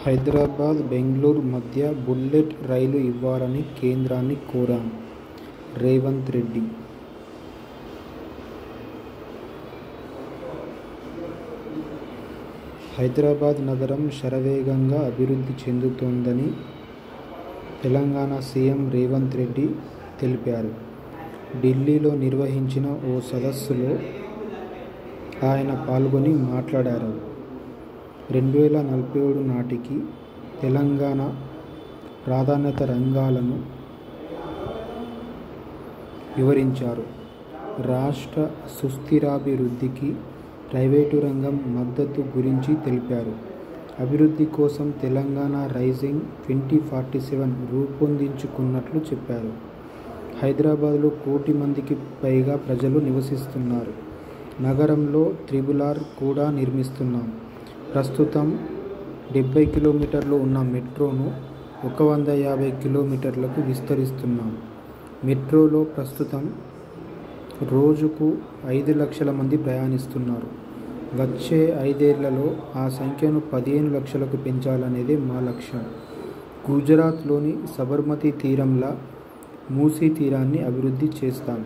హైదరాబాద్ బెంగళూరు మధ్య బుల్లెట్ రైలు ఇవ్వాలని కేంద్రాన్ని కోరాం. రేవంత్ రెడ్డి. హైదరాబాద్ నగరం శరవేగంగా అభివృద్ధి చెందుతోందని తెలంగాణ సీఎం రేవంత్ రెడ్డి తెలిపారు. ఢిల్లీలో నిర్వహించిన ఓ సదస్సులో ఆయన పాల్గొని మాట్లాడారు. 2047 నాటికి తెలంగాణ ప్రాధాన్యత రంగాలను వివరించారు. రాష్ట్ర సుస్థిరాభివృద్ధికి ప్రైవేటు రంగం మద్దతు గురించి తెలిపారు. అభివృద్ధి కోసం తెలంగాణ రైజింగ్ 2047 రూపొందించుకున్నట్లు చెప్పారు. హైదరాబాద్లో 1 కోటి మందికి పైగా ప్రజలు నివసిస్తున్నారు. నగరంలో త్రిబుల్-ఆర్ కూడా నిర్మిస్తున్నాం. ప్రస్తుతం 70 కిలోమీటర్లు ఉన్న మెట్రోను 150 కిలోమీటర్లకు విస్తరిస్తున్నాం. మెట్రోలో ప్రస్తుతం రోజుకు 5 లక్షల మంది ప్రయాణిస్తున్నారు. వచ్చే 5 ఏళ్లలో ఆ సంఖ్యను 15 లక్షలకు పెంచాలనేదే మా లక్ష్యం. గుజరాత్లోని సబర్మతి తీరంలా మూసీ తీరాన్ని అభివృద్ధి చేస్తాం.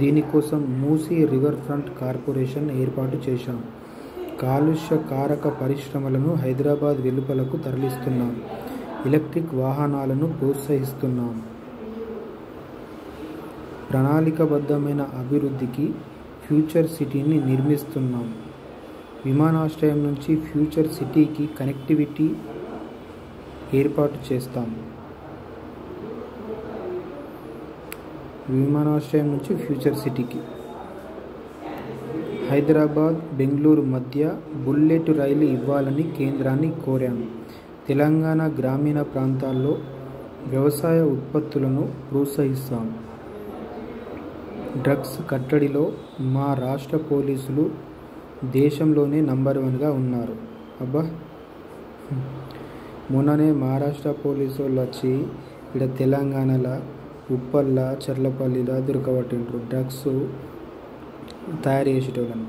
దీనికోసం మూసీ రివర్ ఫ్రంట్ కార్పొరేషన్ ఏర్పాటు చేశాం. కాలుష్య కారక పరిశ్రమలను హైదరాబాద్ వెలుపలకు తరలిస్తున్నాం. ఎలక్ట్రిక్ వాహనాలను ప్రోత్సహిస్తున్నాం. ప్రణాళికాబద్ధమైన అభివృద్ధికి ఫ్యూచర్ సిటీని నిర్మిస్తున్నాం. విమానాశ్రయం నుంచి ఫ్యూచర్ సిటీకి కనెక్టివిటీ ఏర్పాటు చేస్తాం. విమానాశ్రయం నుంచి ఫ్యూచర్ సిటీకి. హైదరాబాద్ బెంగళూరు మధ్య బుల్లెట్ రైలు ఇవ్వాలని కేంద్రాన్ని కోరాం. తెలంగాణ గ్రామీణ ప్రాంతాల్లో వ్యవసాయ ఉత్పత్తులను ప్రోత్సహిస్తాం. డ్రగ్స్ కట్టడిలో మా రాష్ట్ర పోలీసులు దేశంలోనే నంబర్ 1గా ఉన్నారు. అబ్బా, మొన్ననే మహారాష్ట్ర పోలీసు వాళ్ళు వచ్చి ఇక్కడ తెలంగాణలో ఉప్పల్ల చర్లపల్లిలో దొరకబట్టిండ్రు డ్రగ్స్ తయారు చేసేటోళ్ళని.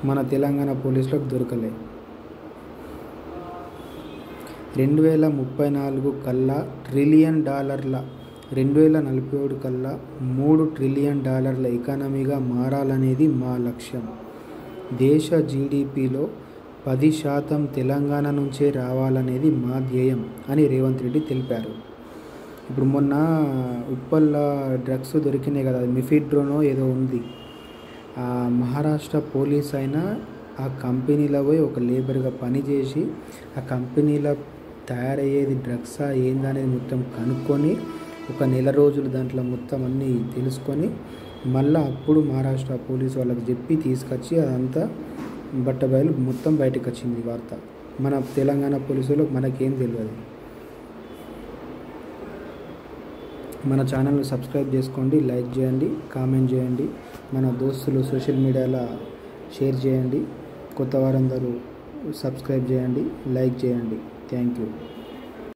మన తెలంగాణ పోలీసులకు దొరకలే. 2034 కల్లా $1 ట్రిలియన్, 2047 కల్లా $3 ట్రిలియన్ ఎకానమీగా మారాలనేది మా లక్ష్యం. దేశ జీడీపీలో 10% తెలంగాణ నుంచే రావాలనేది మా ధ్యేయం అని రేవంత్ రెడ్డి తెలిపారు. ఇప్పుడు మొన్న ఉప్పల్ల డ్రగ్స్ దొరికినాయి కదా, మిఫిడ్రోనో ఏదో ఉంది. ఆ మహారాష్ట్ర పోలీస్ అయినా ఆ కంపెనీలో పోయి ఒక లేబర్గా పనిచేసి ఆ కంపెనీలో తయారయ్యేది డ్రగ్సా ఏందనేది మొత్తం కనుక్కొని 1 నెల రోజులు దాంట్లో మొత్తం అన్నీ తెలుసుకొని మళ్ళీ అప్పుడు మహారాష్ట్ర పోలీసు వాళ్ళకి చెప్పి తీసుకొచ్చి అదంతా బట్టబయలు మొత్తం బయటకు వచ్చింది వార్త. మన తెలంగాణ పోలీసు వాళ్ళకి మనకేం తెలియదు. మన ఛానల్ని సబ్స్క్రైబ్ చేసుకోండి, లైక్ చేయండి, కామెంట్ చేయండి. మన దోస్తులు సోషల్ మీడియాలో షేర్ చేయండి. కొత్త వారందరూ సబ్స్క్రైబ్ చేయండి, లైక్ చేయండి. Thank you.